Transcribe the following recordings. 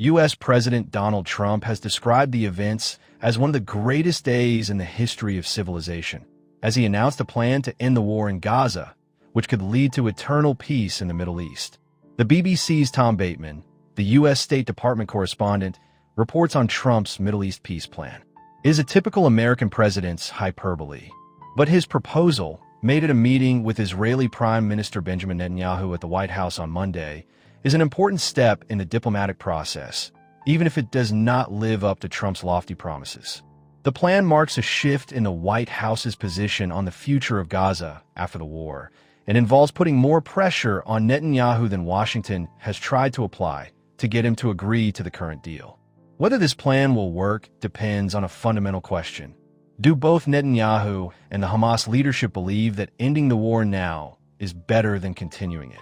U.S. President Donald Trump has described the events as one of the greatest days in the history of civilization, as he announced a plan to end the war in Gaza, which could lead to eternal peace in the Middle East. The BBC's Tom Bateman, the U.S. State Department correspondent, reports on Trump's Middle East peace plan. It is a typical American president's hyperbole, but his proposal, made at a meeting with Israeli Prime Minister Benjamin Netanyahu at the White House on Monday, is an important step in the diplomatic process, even if it does not live up to Trump's lofty promises. The plan marks a shift in the White House's position on the future of Gaza after the war, and involves putting more pressure on Netanyahu than Washington has tried to apply to get him to agree to the current deal. Whether this plan will work depends on a fundamental question. Do both Netanyahu and the Hamas leadership believe that ending the war now is better than continuing it?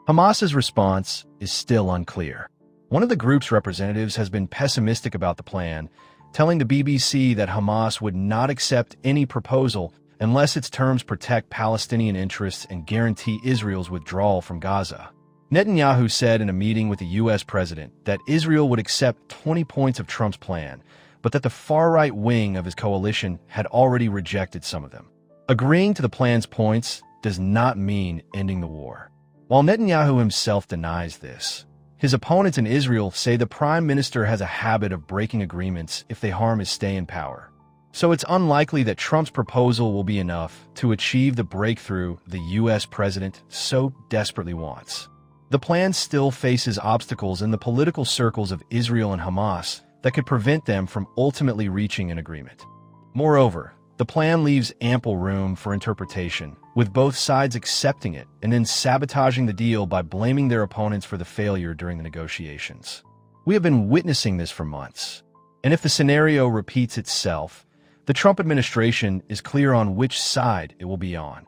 Hamas's response is still unclear. One of the group's representatives has been pessimistic about the plan, telling the BBC that Hamas would not accept any proposal unless its terms protect Palestinian interests and guarantee Israel's withdrawal from Gaza. Netanyahu said in a meeting with the U.S. president that Israel would accept 20 points of Trump's plan, but that the far-right wing of his coalition had already rejected some of them. Agreeing to the plan's points does not mean ending the war. While Netanyahu himself denies this, his opponents in Israel say the prime minister has a habit of breaking agreements if they harm his stay in power. So it's unlikely that Trump's proposal will be enough to achieve the breakthrough the U.S. president so desperately wants. The plan still faces obstacles in the political circles of Israel and Hamas that could prevent them from ultimately reaching an agreement. Moreover, the plan leaves ample room for interpretation, with both sides accepting it and then sabotaging the deal by blaming their opponents for the failure during the negotiations. We have been witnessing this for months, and if the scenario repeats itself, the Trump administration is clear on which side it will be on: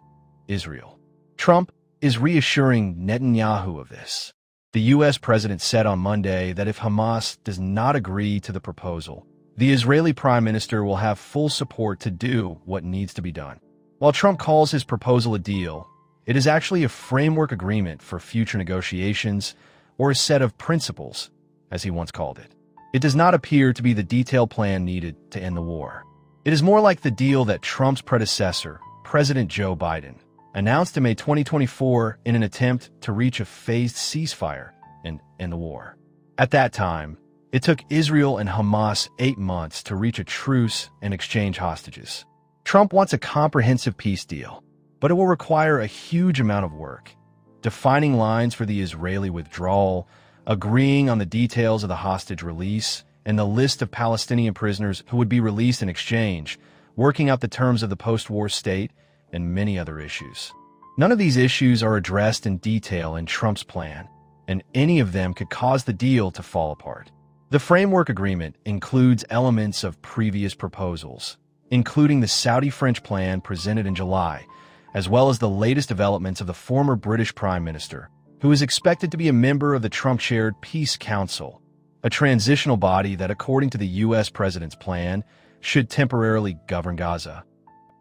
Israel. Trump is reassuring Netanyahu of this. The U.S. president said on Monday that if Hamas does not agree to the proposal, the Israeli prime minister will have full support to do what needs to be done. While Trump calls his proposal a deal, it is actually a framework agreement for future negotiations, or a set of principles, as he once called it. It does not appear to be the detailed plan needed to end the war. It is more like the deal that Trump's predecessor, President Joe Biden, announced in May 2024 in an attempt to reach a phased ceasefire and end the war. At that time, it took Israel and Hamas 8 months to reach a truce and exchange hostages. Trump wants a comprehensive peace deal, but it will require a huge amount of work, defining lines for the Israeli withdrawal, agreeing on the details of the hostage release, and the list of Palestinian prisoners who would be released in exchange, working out the terms of the post-war state, and many other issues. None of these issues are addressed in detail in Trump's plan, and any of them could cause the deal to fall apart. The framework agreement includes elements of previous proposals, including the Saudi-French plan presented in July, as well as the latest developments of the former British Prime Minister, who is expected to be a member of the Trump-chaired Peace Council, a transitional body that, according to the U.S. president's plan, should temporarily govern Gaza.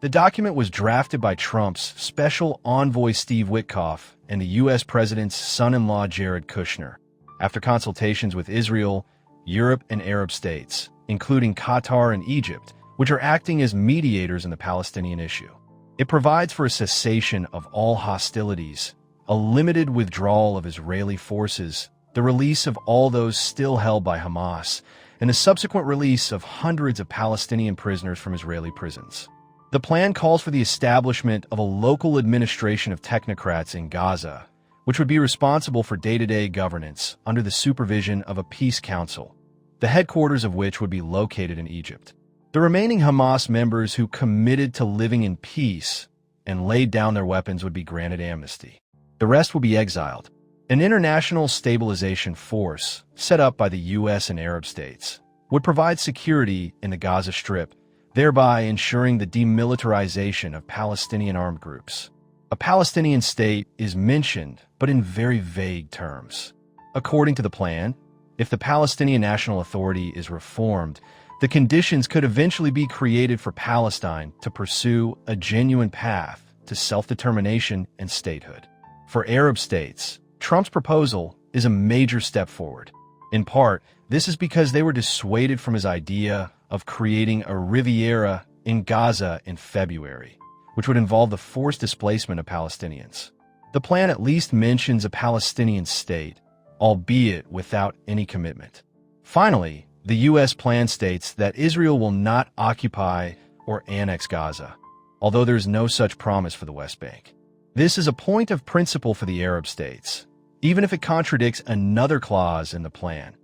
The document was drafted by Trump's special envoy Steve Witkoff and the U.S. president's son-in-law Jared Kushner, after consultations with Israel, Europe, and Arab states, including Qatar and Egypt, which are acting as mediators in the Palestinian issue. It provides for a cessation of all hostilities, a limited withdrawal of Israeli forces, the release of all those still held by Hamas, and the subsequent release of hundreds of Palestinian prisoners from Israeli prisons. The plan calls for the establishment of a local administration of technocrats in Gaza, which would be responsible for day-to-day governance under the supervision of a peace council, the headquarters of which would be located in Egypt. The remaining Hamas members who committed to living in peace and laid down their weapons would be granted amnesty. The rest would be exiled. An international stabilization force, set up by the U.S. and Arab states, would provide security in the Gaza Strip, thereby ensuring the demilitarization of Palestinian armed groups. A Palestinian state is mentioned, but in very vague terms. According to the plan, if the Palestinian National Authority is reformed, the conditions could eventually be created for Palestine to pursue a genuine path to self-determination and statehood. For Arab states, Trump's proposal is a major step forward. In part, this is because they were dissuaded from his idea of creating a Riviera in Gaza in February, which would involve the forced displacement of Palestinians. The plan at least mentions a Palestinian state, albeit without any commitment. Finally, the U.S. plan states that Israel will not occupy or annex Gaza, although there is no such promise for the West Bank. This is a point of principle for the Arab states, even if it contradicts another clause in the plan: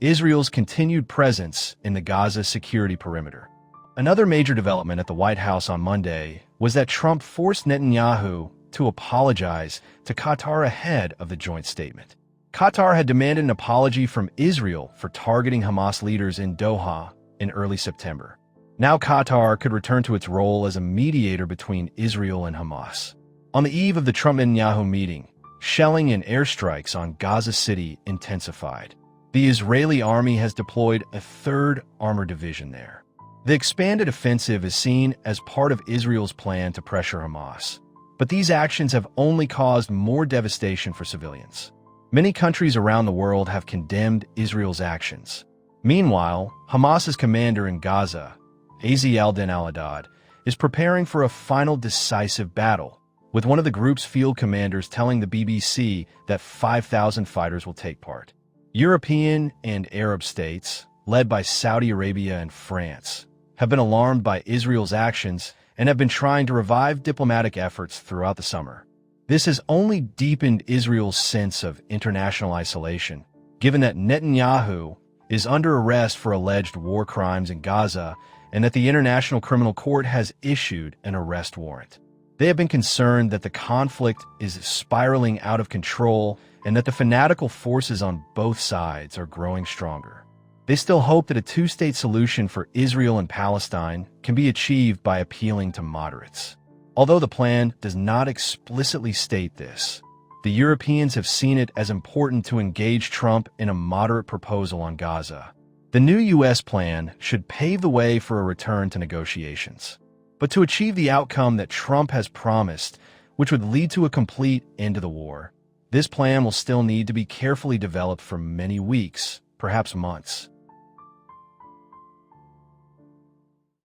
Israel's continued presence in the Gaza security perimeter. Another major development at the White House on Monday was that Trump forced Netanyahu to apologize to Qatar ahead of the joint statement. Qatar had demanded an apology from Israel for targeting Hamas leaders in Doha in early September. Now Qatar could return to its role as a mediator between Israel and Hamas. On the eve of the Trump-Netanyahu meeting, shelling and airstrikes on Gaza City intensified. The Israeli army has deployed a third armored division there. The expanded offensive is seen as part of Israel's plan to pressure Hamas. But these actions have only caused more devastation for civilians. Many countries around the world have condemned Israel's actions. Meanwhile, Hamas's commander in Gaza, Az al-Haddad, is preparing for a final decisive battle, with one of the group's field commanders telling the BBC that 5,000 fighters will take part. European and Arab states, led by Saudi Arabia and France, have been alarmed by Israel's actions and have been trying to revive diplomatic efforts throughout the summer. This has only deepened Israel's sense of international isolation, given that Netanyahu is under arrest for alleged war crimes in Gaza and that the International Criminal Court has issued an arrest warrant. They have been concerned that the conflict is spiraling out of control and that the fanatical forces on both sides are growing stronger. They still hope that a two-state solution for Israel and Palestine can be achieved by appealing to moderates. Although the plan does not explicitly state this, the Europeans have seen it as important to engage Trump in a moderate proposal on Gaza. The new U.S. plan should pave the way for a return to negotiations. But to achieve the outcome that Trump has promised, which would lead to a complete end to the war, this plan will still need to be carefully developed for many weeks, perhaps months.